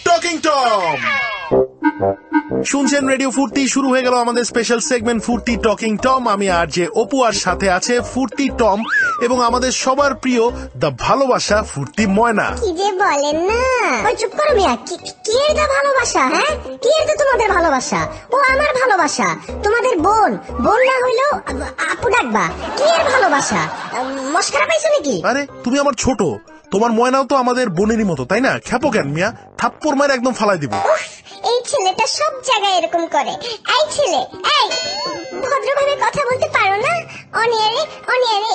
Talking Tom শুনছেন radio ফুর্তি। শুরু হয়ে গেল আমাদের স্পেশাল সেগমেন্ট ফুর্তি টকিং টম। আমি আর যে অপু আর সাথে আছে ফুর্তি টম এবং আমাদের সবার প্রিয় দা ভালোবাসা ফুর্তি ময়না। কি যে বলেন না, ওই চুপ করো মিয়া। কি এর দা ভালোবাসা? হ্যাঁ, কি এর দা তোমাদের ভালোবাসা? ও আমার ভালোবাসা, তোমাদের বোন না হইলেও আপু ডাকবা। কি এর ভালোবাসা? মস্কারা পাইছো নাকি? আরে তুমি আমার ছোট, তোমার ময়নাও তো আমাদের বোনেরই মতো, তাই না? খেপো কেন মিয়া, থাপ্পড় মার একদম ফালাই দিব। এই ছেলেটা সব জায়গায় এরকম করে। এই ছেলে, এই ভদ্রভাবে কথা বলতে পারো না? অনিয়ারে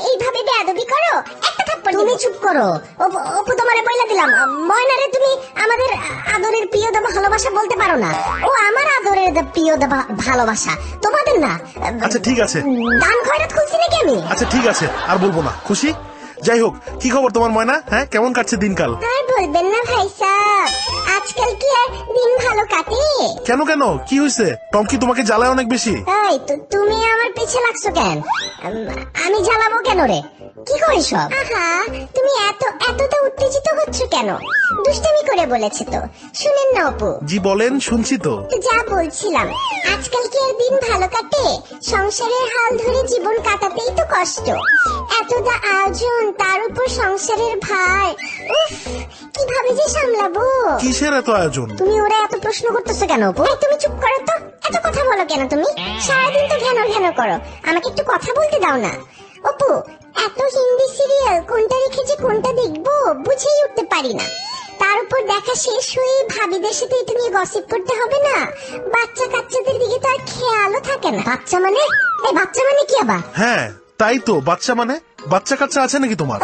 এইভাবে বেয়াদবি করো, একটা থাপ্পড়। তুমি চুপ করো। অপু তোমারে বইলা দিলাম, ময়নারে তুমি আমাদের আদরের প্রিয় দা ভালোবাসা বলতে পারো না। ও আমার আদরের প্রিয় দা ভালোবাসা, তোমাদের না। আচ্ছা ঠিক আছে, দান খয়রাত খুলছি নাকি আমি? আচ্ছা ঠিক আছে, আর বলবো না। খুশি? যাই হোক, কি খবর তোমার ময়না? হ্যাঁ, কেমন কাটছে দিনকাল? আর বলবেন না ভাই সাহেব, আজকাল কি আর দিন ভালো কাটে? কেন কি হয়েছে? টম কি তোমাকে জ্বালায় অনেক বেশি? এই তো তুমি আমার পিছে লাগছো কেন? আমি জ্বালাবো কেন রে? কি করিস সব? আহা, তুমি এতটা উত্তেজিত হচ্ছ কেন? দুষ্টামি করে বলেছে তো। শুনেন না অপু। জি বলেন, শুনছি তো। যা বলছিলাম, আজকাল কি আর দিন ভালো কাটে? সংসারের হাল ধরে জীবন কাটাতেই তো কষ্ট। এতটা আয়োজন, তার উপর সংসারের ভার। উফ, কিভাবে যে সামলাবো? কিসের এত আয়োজন? তুমি ওরা এত প্রশ্ন করতেছো কেন অপু? তুমি চুপ করো তো। এত কথা বলো কেন তুমি? সারাদিন তো ঘ্যানো করো, আমাকে একটু কথা বলতে দাও না। অপু, এত হিন্দি সিরিয়াল কোনটা রেখে যে কোনটা দেখবো বুঝেই উঠতে পারি না। তার উপর দেখা শেষ হয়ে ভাবিদের সাথে এটা নিয়ে গসিপ করতে হবে না। বাচ্চা কাচ্চাদের দিকে তো আর খেয়ালও থাকে না। বাচ্চা মানে? এই বাচ্চা মানে কি আবার? হ্যাঁ তাই তো, বাচ্চা মানে? বাচ্চা কাচ্চা আছে নাকি তোমার?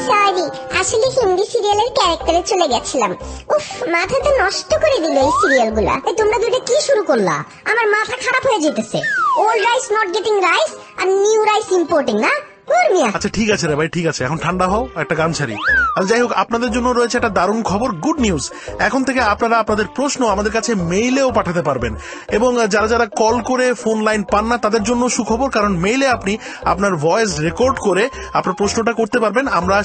সরি, আসলে হিন্দি সিরিয়ালের ক্যারেক্টারে চলে গেছিলাম। উফ, মাথাটা নষ্ট করে দিল এই সিরিয়াল গুলা। তোমরা দুটো কি শুরু করলা? আমার মাথা খারাপ হয়ে যেতেছে। Old rice not getting rice আর নিউ রাইস ইম্পোর্টিং না। আচ্ছা ঠিক আছে রে ভাই, ঠিক আছে, এখন ঠান্ডা হও, একটা গান ছাড়ি। আর যাই হোক, আপনাদের জন্য রয়েছে একটা দারুণ খবর, গুড নিউজ। এখন থেকে আপনারা আপনাদের প্রশ্ন আমাদের কাছে মেইলেও পাঠাতে পারবেন। এবং যারা কল করে ফোন লাইন পান না তাদের জন্য সুখবর, কারণ মেইলে আপনি আপনার ভয়েস রেকর্ড করে আপনার প্রশ্নটা করতে পারবেন। আমরা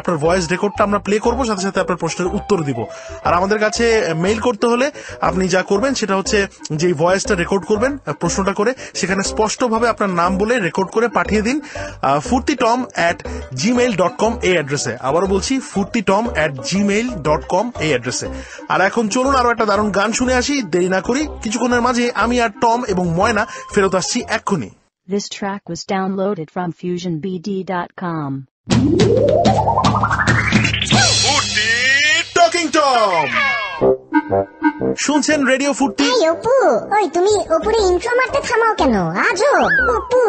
আপনার ভয়েস রেকর্ডটা আমরা প্লে করবো, সাথে সাথে আপনার প্রশ্নের উত্তর দিব। আর আমাদের কাছে মেইল করতে হলে আপনি যা করবেন সেটা হচ্ছে, যে ভয়েসটা রেকর্ড করবেন প্রশ্নটা করে, সেখানে স্পষ্টভাবে আপনার নাম বলে রেকর্ড করে পাঠিয়ে দিন furtitom@gmail.com এই অ্যাড্রেসে। আবারও বলছি, furtitom@gmail.com এই অ্যাড্রেসে। আর এখন চলুন আরো একটা দারুণ গান শুনে আসি, দেরি না করি। কিছুক্ষণের মাঝে আমি আর টম এবং ময়না ফেরত আসছি এক্ষুনি। This track was downloaded from fusionbd.com. Talking Tom শুনছেন রেডিও ফুর্তি। এই অপু, ওই তুমি অপুরে ইন্ট্রো মারতে থামাও কেন? আজব। অপু,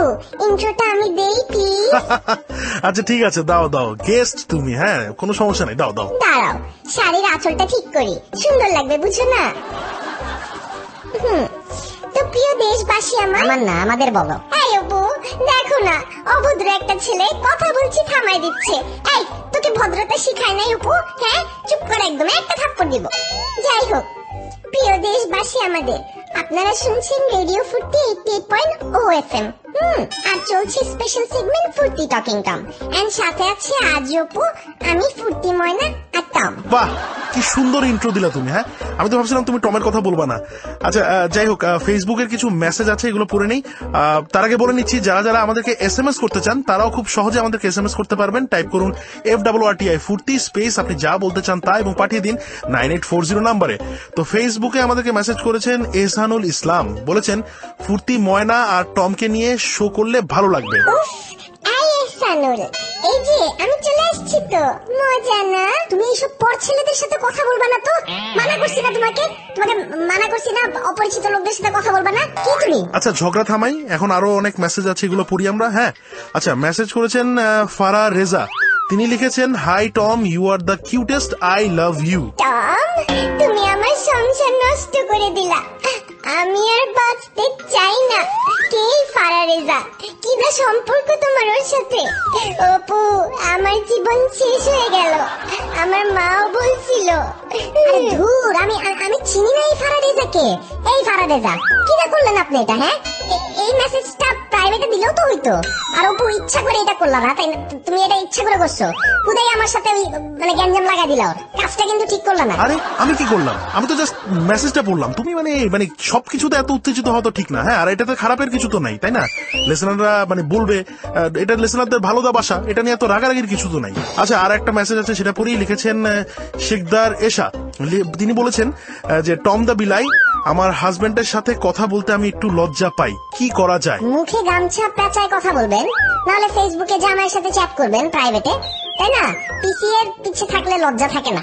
ইন্ট্রোটা আমি দেই প্লিজ। আচ্ছা ঠিক আছে, দাও গেস্ট তুমি। হ্যাঁ, কোনো সমস্যা নেই, দাও। দাঁড়াও, শাড়ির আঁচলটা ঠিক করি, সুন্দর লাগবে, বুঝছো না? তো প্রিয় দেশবাসী, আমার না, আমাদের বলো। এই অপু, দেখো না, অভদ্র একটা ছেলে কথা বলছি থামাই দিচ্ছে। এই, তোকে ভদ্রতা শিখায় নাই অপু? হ্যাঁ, চুপ করে একদম, একটা থাপ্পড় দিব। যাই হোক, প্রিয় দেশবাসী আমাদের, আপনারা শুনছেন রেডিও ফুর্তি 88.0 FM। আর চলছে স্পেশাল সেগমেন্ট ফুর্তি টকিং টম। এন্ড সাথে আছে আজ অপু, আমি ফুর্তি ময়না আর টম। বাহ, কি সুন্দর ইন্ট্রো দিলা তুমি। হ্যাঁ, আমি তো ভাবছিলাম তুমি টমের কথা বলবা না। আচ্ছা যাই হোক, ফেসবুকের কিছু মেসেজ আছে, এগুলো পড়ে নেই। তার আগে বলে নিচ্ছি, যারা আমাদেরকে SMS করতে চান তারাও খুব সহজে আমাদেরকে SMS করতে পারবেন। টাইপ করুন FRRTI ফুর্তি স্পেস আপনি যা বলতে চান তা, এবং পাঠিয়ে দিন 9840 নাম্বারে। তো ফেসবুকে আমাদেরকে মেসেজ করেছেন এহসানুল ইসলাম, বলেছেন ফুর্তি ময়না আর টমকে নিয়ে শো করলে ভালো লাগবে। এই যে আমি চলে আসছি তো, মজা না? তুমি এইসব পর ছেলেদের সাথে কথা বলবা না তো। মানা করছি না তোমাকে মানা করছি না, অপরিচিত লোকদের সাথে কথা বলবা না। কি তুমি? আচ্ছা ঝগড়া থামাই, এখন আরো অনেক মেসেজ আছে, এগুলো পড়ি আমরা। হ্যাঁ, আচ্ছা, মেসেজ করেছেন ফারা রেজা। তিনি লিখেছেন, hi Tom, you are the cutest, I love you. Tom, তুমি আমার সংসার নষ্ট করে দিলা, আমি আর বাঁচতে চাই না। কে ফারা রেজা? কি না সম্পর্ক তোমার ওর সাথে? অপু, আমার জীবন শেষ হয়ে গেল। আমার মাও বলছিল আরে ধুর, আমি চিনি না এই ফারাদেজাকে। এই ফারাদেজা, কি না করলেন আপনি এটা? হ্যাঁ, এই মেসেজটা প্রাইভেটে দিলেও তো হইতো। আর অপু ইচ্ছা করে এটা করলা না, তাই না? তুমি এটা ইচ্ছা করে করছো, খুদাই আমার সাথে ওই মানে গ্যাঞ্জাম লাগাই দিলা। কাজটা কিন্তু ঠিক করলা না। আরে আমি কি করলাম? আমি তো জাস্ট মেসেজটা পড়লাম। তুমি মানে সবকিছুতে এত উত্তেজিত হওয়া তো ঠিক না। হ্যাঁ, আর এটাতে খারাপের কিছু তো নাই, তাই না? লিসেনাররা মানে বলবে এটা লিসেনারদের ভালো দা বাসা, এটা নিয়ে এত রাগারাগির কিছু তো নাই। আচ্ছা, আর একটা মেসেজ আছে, সেটা পরেই লিখেছেন শেখদার এশা। তিনি বলেছেন যে টম দা বিলাই, আমার হাজবেন্ডের সাথে কথা বলতে আমি একটু লজ্জা পাই, কি করা যায়? মুখে গামছা পেঁচায় কথা বলবেন, নাহলে ফেসবুকে জামাইয়ের সাথে চ্যাট করবেন প্রাইভেটে, তাই না? পিসি এর পিছে থাকলে লজ্জা থাকে না।